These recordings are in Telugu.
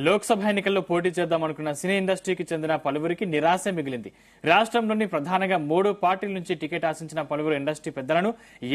లోక్సభ ఎన్నికల్లో పోటీ చేద్దామనుకున్న సినీ ఇండస్ట్రీకి చెందిన పలువురికి నిరాశ మిగిలింది. రాష్ట్రంలోని ప్రధానంగా 3 పార్టీల నుంచి టికెట్ ఆశించిన పలువురు ఇండస్ట్రీ పెద్దలను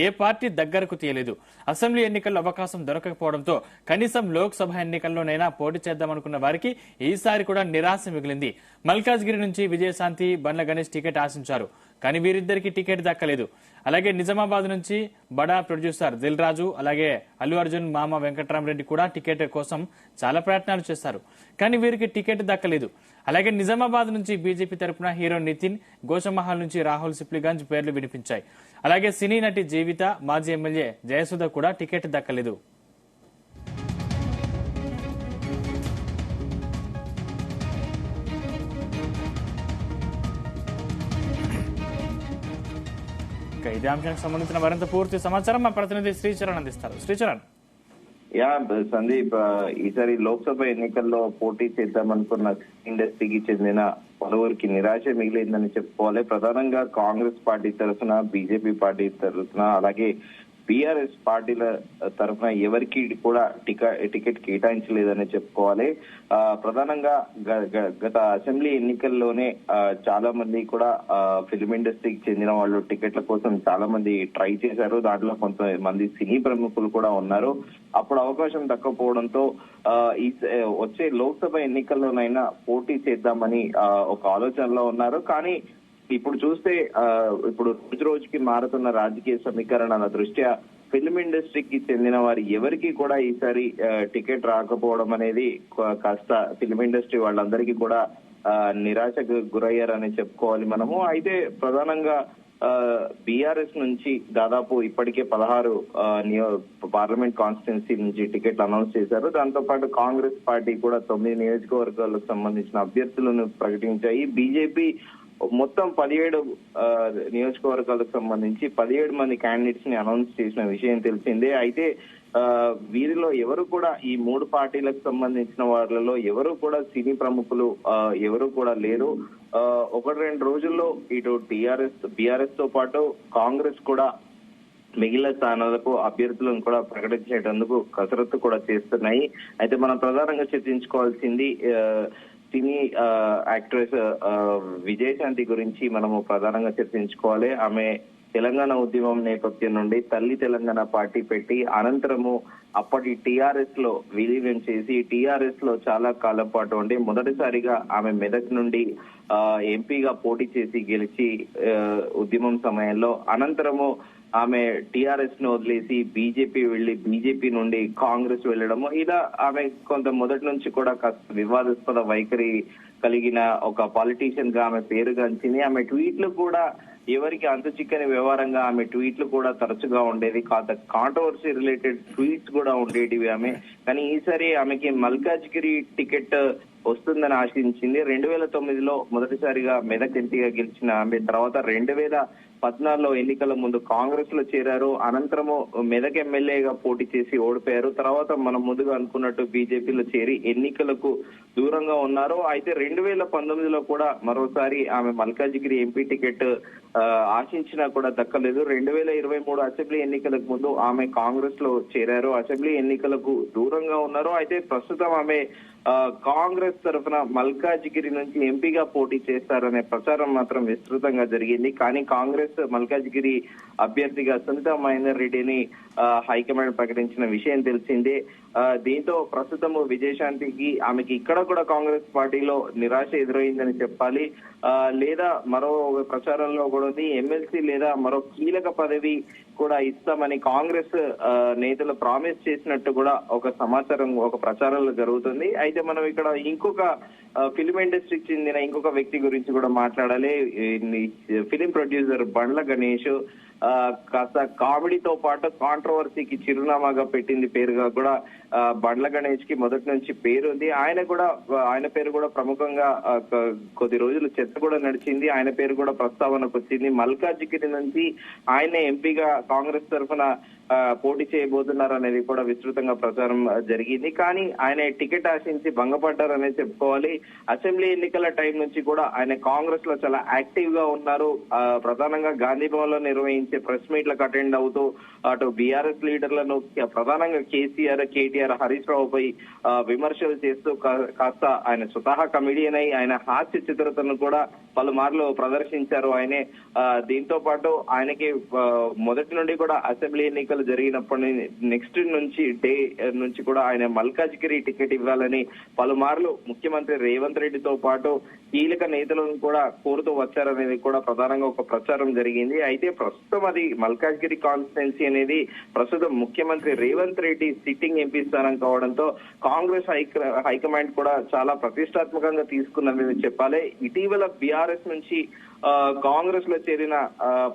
ఏ పార్టీ దగ్గరకు తీయలేదు. అసెంబ్లీ ఎన్నికల్లో అవకాశం దొరకకపోవడంతో కనీసం లోక్సభ ఎన్నికల్లోనైనా పోటీ చేద్దామనుకున్న వారికి ఈసారి కూడా నిరాశ మిగిలింది. మల్కాజ్గిరి నుంచి విజయశాంతి, బండ్ల గణేష్ టికెట్ ఆశించారు, కానీ వీరిద్దరికి టికెట్ దక్కలేదు. అలాగే నిజామాబాద్ నుంచి బడా ప్రొడ్యూసర్ దిల్ రాజు, అలాగే అల్లు అర్జున్ మామ వెంకట్రామరెడ్డి కూడా టికెట్ కోసం చాలా ప్రయత్నాలు చేశారు, కానీ వీరికి టికెట్ దక్కలేదు. అలాగే నిజామాబాద్ నుంచి బీజేపీ తరపున హీరో నితిన్, గోషమహల్ నుంచి రాహుల్ సిప్లిగంజ్ పేర్లు వినిపించాయి. అలాగే సినీ నటి జీవిత, మాజీ ఎమ్మెల్యే జయసుధ కూడా టికెట్ దక్కలేదు. ఇదే అంశానికి సంబంధించిన మరింత పూర్తి సమాచారం మా ప్రతినిధి శ్రీచరణ్ అందిస్తారు. శ్రీచరణ్. సందీప్, ఈసారి లోక్సభ ఎన్నికల్లో పోటీ చేద్దామనుకున్న ఇండస్ట్రీకి చెందిన పలువురికి నిరాశ మిగిలిందని చెప్పుకోవాలి. ప్రధానంగా కాంగ్రెస్ పార్టీ తరఫున, బీజేపీ పార్టీ తరఫున, అలాగే బీఆర్ఎస్ పార్టీల తరఫున ఎవరికి కూడా టికెట్ కేటాయించలేదని చెప్పుకోవాలి. ప్రధానంగా గత అసెంబ్లీ ఎన్నికల్లోనే చాలా మంది కూడా ఫిల్మ్ ఇండస్ట్రీకి చెందిన వాళ్ళు టికెట్ల కోసం చాలా మంది ట్రై చేశారు. దాంట్లో కొంతమంది సినీ ప్రముఖులు కూడా ఉన్నారు. అప్పుడు అవకాశం దక్కపోవడంతో ఈ వచ్చే లోక్సభ ఎన్నికల్లోనైనా పోటీ చేద్దామని ఒక ఆలోచనలో ఉన్నారు. కానీ ఇప్పుడు చూస్తే ఇప్పుడు రోజు రోజుకి మారుతున్న రాజకీయ సమీకరణల దృష్ట్యా ఫిల్మ్ ఇండస్ట్రీకి చెందిన వారి ఎవరికి కూడా ఈసారి టికెట్ రాకపోవడం అనేది కాస్త ఫిల్మ్ ఇండస్ట్రీ వాళ్ళందరికీ కూడా నిరాశకు గురయ్యారని చెప్పుకోవాలి మనము. అయితే ప్రధానంగా బీఆర్ఎస్ నుంచి దాదాపు ఇప్పటికే 16 పార్లమెంట్ కాన్స్టిట్యున్సీ నుంచి టికెట్లు అనౌన్స్ చేశారు. దాంతో పాటు కాంగ్రెస్ పార్టీ కూడా 9 నియోజకవర్గాలకు సంబంధించిన అభ్యర్థులను ప్రకటించాయి. బీజేపీ మొత్తం 17 నియోజకవర్గాలకు సంబంధించి 17 మంది క్యాండిడేట్స్ ని అనౌన్స్ చేసిన విషయం తెలిసిందే. అయితే వీరిలో ఎవరు కూడా ఈ 3 పార్టీలకు సంబంధించిన వాళ్ళలో ఎవరు కూడా సినీ ప్రముఖులు ఎవరు కూడా లేరు. 1-2 రోజుల్లో ఇటు బీఆర్ఎస్ తో పాటు కాంగ్రెస్ కూడా మిగిలిన స్థానాలకు అభ్యర్థులను కూడా ప్రకటించేటందుకు కసరత్తు కూడా చేస్తున్నాయి. అయితే మనం ప్రధానంగా చర్చించుకోవాల్సింది సినీ యాక్ట్రెస్ విజయశాంతి గురించి మనము ప్రధానంగా చర్చించుకోవాలి. ఆమె తెలంగాణ ఉద్యమం నేపథ్యం నుండి తల్లి తెలంగాణ పార్టీ పెట్టి అనంతరము అప్పటి టీఆర్ఎస్ లో విలీనం చేసి టీఆర్ఎస్ లో చాలా కాలం పాటు ఉండి మొదటిసారిగా ఆమె మెదక్ నుండి ఎంపీగా పోటీ చేసి గెలిచి ఉద్యమం సమయంలో అనంతరము ఆమె టీఆర్ఎస్ ను వదిలేసి బీజేపీ వెళ్లి బీజేపీ నుండి కాంగ్రెస్ వెళ్లడము, ఇలా ఆమె కొంత మొదటి నుంచి కూడా కాస్త వివాదాస్పద వైఖరి కలిగిన ఒక పాలిటీషియన్ గా ఆమె పేరుగాంచింది. ఆమె ట్వీట్లు కూడా ఎవరికి అంతు చిక్కని వ్యవహారంగా ఆమె ట్వీట్లు కూడా తరచుగా ఉండేది. కాంట్రవర్సీ రిలేటెడ్ ట్వీట్స్ కూడా ఉండేటివి ఆమె. కానీ ఈసారి ఆమెకి మల్కాజ్గిరి టికెట్ వస్తుందని ఆశించింది. 2009లో మొదటిసారిగా మెదక్ ఎంపీగా గెలిచిన ఆమె తర్వాత 2014లో ఎన్నికల ముందు కాంగ్రెస్ లో చేరారు. అనంతరము మెదక్ ఎమ్మెల్యేగా పోటీ చేసి ఓడిపోయారు. తర్వాత మనం ముందుగా అనుకున్నట్టు బీజేపీలో చేరి ఎన్నికలకు దూరంగా ఉన్నారు. అయితే 2019లో కూడా మరోసారి ఆమె మల్కాజ్గిరి ఎంపీ టికెట్ ఆశించినా కూడా దక్కలేదు. 2023 అసెంబ్లీ ఎన్నికలకు ముందు ఆమె కాంగ్రెస్ లో చేరారు. అసెంబ్లీ ఎన్నికలకు దూరంగా ఉన్నారు. అయితే ప్రస్తుతం ఆమె కాంగ్రెస్ తరఫున మల్కాజ్గిరి నుంచి ఎంపీగా పోటీ చేస్తారనే ప్రచారం మాత్రం విస్తృతంగా జరిగింది. కానీ కాంగ్రెస్ మల్కాజ్గిరి అభ్యర్థిగా సునీతా మహేందర్ రెడ్డిని హైకమాండ్ ప్రకటించిన విషయం తెలిసిందే. దీంతో ప్రస్తుతం విజయశాంతికి ఆమెకి ఇక్కడ కూడా కాంగ్రెస్ పార్టీలో నిరాశ ఎదురైందని చెప్పాలి. లేదా మరో ప్రచారంలో కూడా ఉంది, ఎమ్మెల్సీ లేదా మరో కీలక పదవి కూడా ఇస్తామని కాంగ్రెస్ నేతలు ప్రామిస్ చేసినట్టు కూడా ఒక సమాచారం ఒక ప్రచారంలో జరుగుతుంది. అయితే మనం ఇక్కడ ఇంకొక ఫిలిం ఇండస్ట్రీకి చెందిన ఇంకొక వ్యక్తి గురించి కూడా మాట్లాడాలి. ఫిలిం ప్రొడ్యూసర్ బండ్ల గణేష్ కాస్త కామెడీతో పాటు కాంట్రవర్సీకి చిరునామాగా పెట్టింది పేరుగా కూడా బండ్ల గణేష్ కి మొదటి నుంచి పేరు ఉంది. ఆయన పేరు కూడా ప్రముఖంగా కొద్ది రోజులు చర్చ కూడా నడిచింది. ఆయన పేరు కూడా ప్రస్తావనకు వచ్చింది. మల్కాజ్గిరి నుంచి ఆయన ఎంపీగా కాంగ్రెస్ తరఫున పోటీ చేయబోతున్నారు అనేది కూడా విస్తృతంగా ప్రచారం జరిగింది. కానీ ఆయన టికెట్ ఆశించి భంగపడ్డారనేది చెప్పుకోవాలి. అసెంబ్లీ ఎన్నికల టైం నుంచి కూడా ఆయన కాంగ్రెస్ లో చాలా యాక్టివ్ గా ఉన్నారు. ప్రధానంగా గాంధీ భవన్ లో నిర్వహించే ప్రెస్ మీట్లకు అటెండ్ అవుతూ అటు బీఆర్ఎస్ లీడర్లను ప్రధానంగా కేసీఆర్, కేటీఆర్, హరీష్ రావుపై విమర్శలు చేస్తూ కాస్త ఆయన స్వతహా కమిడియన్ అయి ఆయన హాస్య చిత్రతను కూడా పలుమార్లు ప్రదర్శించారు ఆయనే. దీంతో పాటు ఆయనకి మొదటి నుండి కూడా అసెంబ్లీ ఎన్నికలు జరిగినప్పటి నెక్స్ట్ డే నుంచి కూడా ఆయన మల్కాజ్గిరి టికెట్ ఇవ్వాలని పలుమార్లు ముఖ్యమంత్రి రేవంత్ రెడ్డితో పాటు కీలక నేతలను కూడా కోరుతూ వచ్చారనేది కూడా ప్రధానంగా ఒక ప్రచారం జరిగింది. అయితే ప్రస్తుతం అది మల్కాజ్గిరి కాన్స్టిట్యున్సీ అనేది ప్రస్తుతం ముఖ్యమంత్రి రేవంత్ రెడ్డి సిట్టింగ్ ఎంపీ స్థానం కావడంతో కాంగ్రెస్ హైకమాండ్ కూడా చాలా ప్రతిష్టాత్మకంగా తీసుకున్నది చెప్పాలి. ఇటీవల బీఆర్ఎస్ నుంచి కాంగ్రెస్ లో చేరిన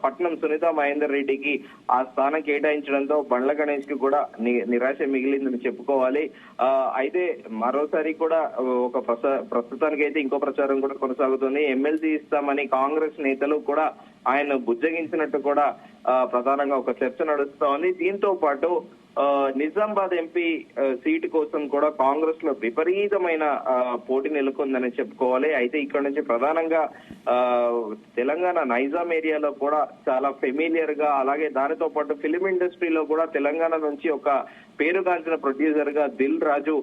పట్నం సునీత మహేందర్ రెడ్డికి ఆ స్థానం కేటాయించడంతో బండ్ల గణేష్ కి కూడా నిరాశ మిగిలిందని చెప్పుకోవాలి. అయితే మరోసారి కూడా ఒక ప్రస్తుతానికి అయితే ఇంకో ప్రచారం కూడా కొనసాగుతుంది. ఎమ్మెల్సీ ఇస్తామని కాంగ్రెస్ నేతలు కూడా ఆయన బుజ్జగించినట్టు కూడా ప్రధానంగా ఒక చర్చ నడుస్తోంది. దీంతో పాటు నిజామాబాద్ ఎంపీ సీటు కోసం కూడా కాంగ్రెస్ లో విపరీతమైన పోటీ నెలకొందని చెప్పుకోవాలి. అయితే ఇక్కడ నుంచి ప్రధానంగా తెలంగాణ నైజాం ఏరియాలో కూడా చాలా ఫెమిలియర్ గా, అలాగే దానితో పాటు ఫిలిం ఇండస్ట్రీలో కూడా తెలంగాణ నుంచి ఒక పేరుగాంచిన ప్రొడ్యూసర్ గా దిల్ రాజు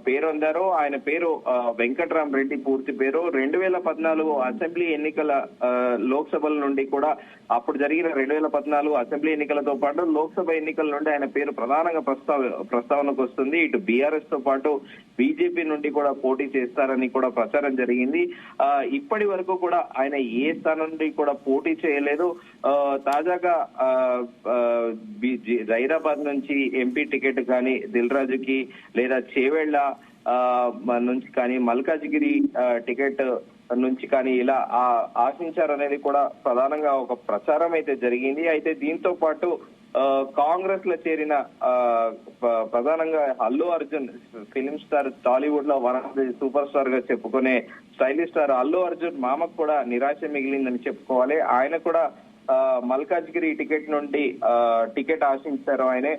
పేరొందారు. ఆయన పేరు వెంకట్రామ్ రెడ్డి పూర్తి పేరు. 2014 అసెంబ్లీ ఎన్నికల లోక్సభల నుండి కూడా అప్పుడు జరిగిన 2014 అసెంబ్లీ ఎన్నికలతో పాటు లోక్సభ ఎన్నికల నుండి ఆయన పేరు ప్రధానంగా ప్రస్తావనకు వస్తుంది. ఇటు బీఆర్ఎస్ తో పాటు బీజేపీ నుండి కూడా పోటీ చేస్తారని కూడా ప్రచారం జరిగింది. ఇప్పటి వరకు కూడా ఆయన ఏ స్థానం నుండి కూడా పోటీ చేయలేదు. తాజాగా జైరాబాద్ నుంచి ఎంపీ టికెట్ కానీ దిల్ రాజుకి, లేదా చేవెళ్ల నుంచి కానీ మల్కాజ్గిరి టికెట్ నుంచి కానీ ఇలా ఆశించారనేది కూడా ప్రధానంగా ఒక ప్రచారం అయితే జరిగింది. అయితే దీంతో పాటు కాంగ్రెస్ లో చేరిన ప్రధానంగా అల్లు అర్జున్ ఫిలిం స్టార్, టాలీవుడ్ లో one of the super star గా చెప్పుకునే స్టైలిష్ స్టార్ అల్లు అర్జున్ మామకు కూడా నిరాశ మిగిలిందని చెప్పుకోవాలి. ఆయన కూడా మల్కాజ్గిరి టికెట్ నుండి టికెట్ ఆశించారు. ఆయనే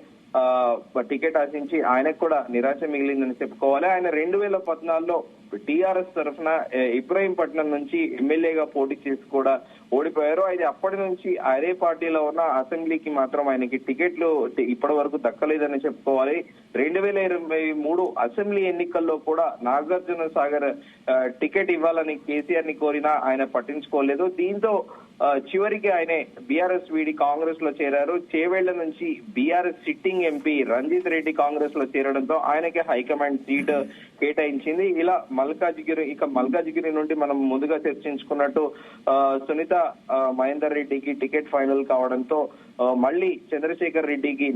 టికెట్ ఆశించి ఆయనకు కూడా నిరాశ మిగిలిందని చెప్పుకోవాలి. ఆయన 2014లో టీఆర్ఎస్ తరఫున ఇబ్రహీంపట్నం నుంచి ఎమ్మెల్యేగా పోటీ చేసి కూడా ఓడిపోయారు. అయితే అప్పటి నుంచి అదే పార్టీలో ఉన్న అసెంబ్లీకి మాత్రం ఆయనకి టికెట్లు ఇప్పటి వరకు దక్కలేదని చెప్పుకోవాలి. 2023 అసెంబ్లీ ఎన్నికల్లో కూడా నాగార్జున సాగర్ టికెట్ ఇవ్వాలని కేసీఆర్ ని కోరినా ఆయన పట్టించుకోలేదు. దీంతో చివరికి ఆయన బీఆర్ఎస్ వీడి కాంగ్రెస్ లో చేరారు. చేవెళ్ల నుంచి BRS sitting MP Ranjith Reddy Congress లో చేరడంతో ఆయనకి హైకమాండ్ సీట్ కేటాయించింది. ఇలా మల్కాజ్గిరి నుండి మనం ముందుగా చర్చించుకున్నట్టు సునీత మహేందర్ రెడ్డికి టికెట్ ఫైనల్ కావడంతో మళ్ళీ చంద్రశేఖర్ రెడ్డికి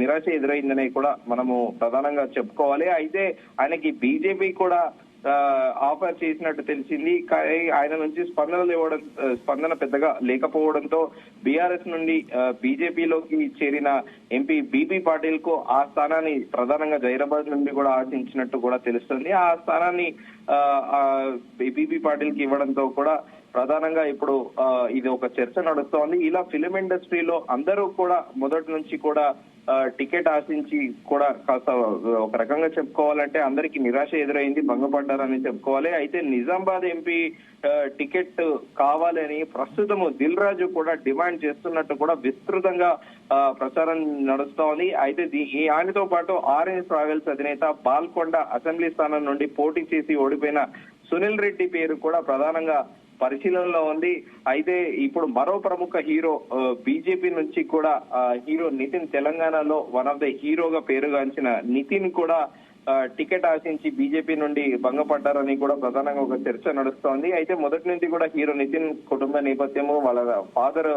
నిరాశ ఎదురైందని కూడా మనము ప్రధానంగా చెప్పుకోవాలి. అయితే ఆయనకి బీజేపీ కూడా ఆఫర్ చేసినట్టు తెలిసింది. ఆయన నుంచి స్పందన పెద్దగా లేకపోవడంతో బీఆర్ఎస్ నుండి బీజేపీలోకి చేరిన ఎంపీ బీబీ పాటిల్ కు ఆ స్థానాన్ని ప్రధానంగా జైరాబాద్ నుండి కూడా ఆశించినట్టు కూడా తెలుస్తుంది. ఆ స్థానాన్ని బీబీ పాటిల్ కి ఇవ్వడంతో కూడా ప్రధానంగా ఇప్పుడు ఇది ఒక చర్చ నడుస్తోంది. ఇలా ఫిలిం ఇండస్ట్రీలో అందరూ కూడా మొదటి నుంచి కూడా టికెట్ ఆశించి కూడా కాస్త ఒక రకంగా చెప్పుకోవాలంటే అందరికి నిరాశ ఎదురైంది, భంగపడ్డారని చెప్పుకోవాలి. అయితే నిజామాబాద్ ఎంపీ టికెట్ కావాలని ప్రస్తుతము దిల్ రాజు కూడా డిమాండ్ చేస్తున్నట్టు కూడా విస్తృతంగా ప్రచారం నడుస్తోంది. అయితే ఆయనతో పాటు ఆరెంజ్ ట్రావెల్స్ అధినేత బాల్కొండ అసెంబ్లీ స్థానం నుండి పోటీ చేసి ఓడిపోయిన సునీల్ రెడ్డి పేరు కూడా ప్రధానంగా పరిశీలనలో ఉంది. అయితే ఇప్పుడు మరో ప్రముఖ హీరో బీజేపీ నుంచి కూడా హీరో నితిన్, తెలంగాణలో వన్ ఆఫ్ ద హీరోగా పేరుగాంచిన నితిన్ కూడా టికెట్ ఆశించి బీజేపీ నుండి భంగపడ్డారని కూడా ప్రధానంగా ఒక చర్చ నడుస్తోంది. అయితే మొదటి నుంచి కూడా హీరో నితిన్ కుటుంబ నేపథ్యము, వాళ్ళ ఫాదర్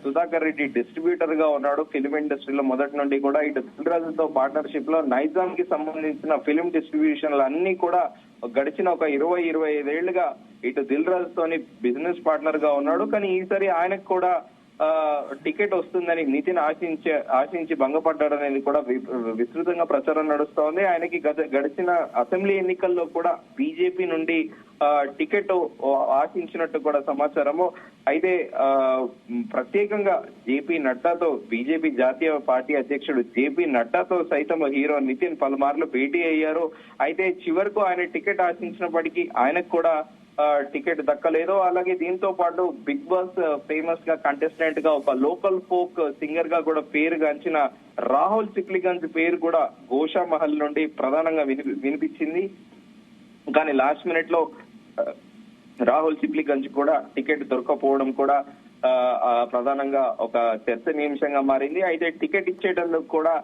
సుధాకర్ రెడ్డి డిస్ట్రిబ్యూటర్ గా ఉన్నాడు ఫిలిం ఇండస్ట్రీలో మొదటి నుండి కూడా. ఇటు దిల్ రాజుతో పార్ట్నర్షిప్ లో నైజాం కి సంబంధించిన ఫిలిం డిస్ట్రిబ్యూషన్లు అన్ని కూడా గడిచిన ఒక 20-25 ఏళ్లుగా ఇటు దిల్ రాజుతోని బిజినెస్ పార్ట్నర్ గా ఉన్నాడు. కానీ ఈసారి ఆయనకు కూడా టికెట్ వస్తుందని నితిన్ ఆశించి భంగపడ్డాడనేది కూడా విస్తృతంగా ప్రచారం నడుస్తోంది. ఆయనకి గడిచిన అసెంబ్లీ ఎన్నికల్లో కూడా బీజేపీ నుండి టికెట్ ఆశించినట్టు కూడా సమాచారము. అయితే ప్రత్యేకంగా జేపీ నడ్డాతో, బీజేపీ జాతీయ పార్టీ అధ్యక్షుడు జేపీ నడ్డాతో సైతం హీరో నితిన్ పలుమార్లు భేటీ అయ్యారు. అయితే చివరకు ఆయన టికెట్ ఆశించినప్పటికీ ఆయనకు కూడా టికెట్ దక్కలేదు. అలాగే దీంతో పాటు బిగ్ బాస్ ఫేమస్ గా కంటెస్టెంట్ గా ఒక లోకల్ ఫోక్ సింగర్ గా కూడా పేరుగాంచిన రాహుల్ సిప్లిగంజ్ పేరు కూడా గోషా మహల్ నుండి ప్రధానంగా వినిపించింది. కానీ లాస్ట్ మినిట్ లో రాహుల్ సిప్లిగంజ్ కూడా టికెట్ దొరకపోవడం కూడా ప్రధానంగా ఒక చర్చనీయాంశంగా మారింది. అయితే టికెట్ ఇచ్చేటందుకు కూడా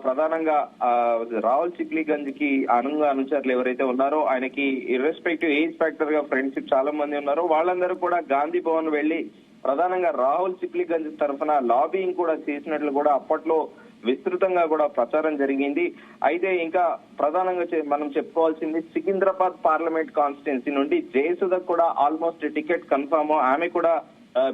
ప్రధానంగా రాహుల్ సిప్లిగంజ్ కి అనుచరులు ఎవరైతే ఉన్నారో ఆయనకి ఇర్రెస్పెక్టివ్ ఏజ్ ఫ్యాక్టర్ గా ఫ్రెండ్షిప్ చాలా మంది ఉన్నారో వాళ్ళందరూ కూడా గాంధీ భవన్ వెళ్లి ప్రధానంగా రాహుల్ సిప్లిగంజ్ తరఫున లాబింగ్ కూడా చేసినట్లు కూడా అప్పట్లో విస్తృతంగా కూడా ప్రచారం జరిగింది. అయితే ఇంకా ప్రధానంగా మనం చెప్పుకోవాల్సింది సికింద్రాబాద్ పార్లమెంట్ కాన్స్టిట్యున్సీ నుండి జయసుధకు కూడా ఆల్మోస్ట్ టికెట్ కన్ఫర్మ్. ఆమె కూడా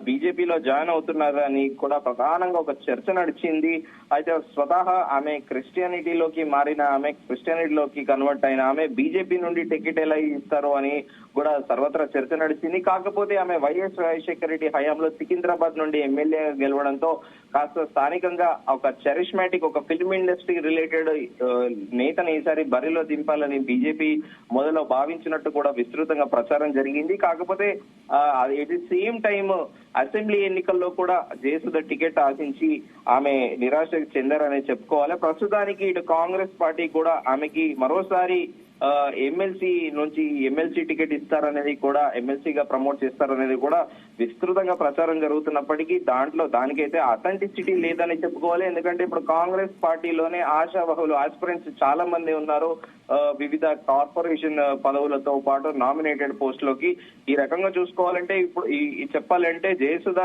బీజేపీలో జాయిన్ అవుతున్నారని కూడా ప్రధానంగా ఒక చర్చ నడిచింది. అయితే స్వతహా ఆమె క్రిస్టియానిటీలోకి మారిన ఆమె, క్రిస్టియానిటీలోకి కన్వర్ట్ అయిన ఆమె బీజేపీ నుండి టికెట్ ఎలా ఇస్తారో అని కూడా సర్వత్రా చర్చ నడిచింది. కాకపోతే ఆమె వైఎస్ రాజశేఖర రెడ్డి హయాంలో సికింద్రాబాద్ నుండి ఎమ్మెల్యే గెలవడంతో కాస్త స్థానికంగా ఒక చరిష్మాటిక్, ఒక ఫిల్మ్ ఇండస్ట్రీ రిలేటెడ్ నేతను ఈసారి బరిలో దింపాలని బీజేపీ మొదలో భావించినట్టు కూడా విస్తృతంగా ప్రచారం జరిగింది. కాకపోతే at the same time assembly ఎన్నికల్లో కూడా జయసుధ టికెట్ ఆశించి ఆమె నిరాశ చెందారనే చెప్పుకోవాలి. ప్రస్తుతానికి ఇటు కాంగ్రెస్ పార్టీ కూడా ఆమెకి మరోసారి ఎమ్మెల్సీ నుంచి ఎమ్మెల్సీ టికెట్ ఇస్తారనేది కూడా, ఎమ్మెల్సీగా ప్రమోట్ చేస్తారనేది కూడా విస్తృతంగా ప్రచారం జరుగుతున్నప్పటికీ దానికైతే అథెంటిసిటీ లేదని చెప్పుకోవాలి. ఎందుకంటే ఇప్పుడు కాంగ్రెస్ పార్టీలోనే ఆశావహులు, ఆస్పిరెంట్స్ చాలా మంది ఉన్నారు. వివిధ కార్పొరేషన్ పదవులతో పాటు నామినేటెడ్ పోస్టులోకి. ఈ రకంగా చూసుకోవాలంటే ఇప్పుడు చెప్పాలంటే జయసుధ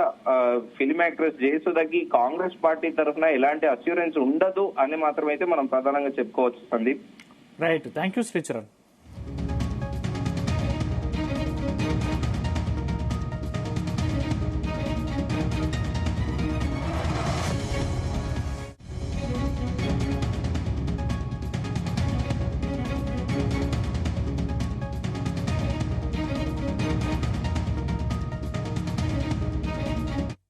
ఫిల్మ్ యాక్ట్రెస్ జయసుధకి కాంగ్రెస్ పార్టీ తరఫున ఎలాంటి అస్యూరెన్స్ ఉండదు అని మాత్రమైతే మనం ప్రధానంగా చెప్పుకోవచ్చు Sandeep. Right, thank you Sricharan.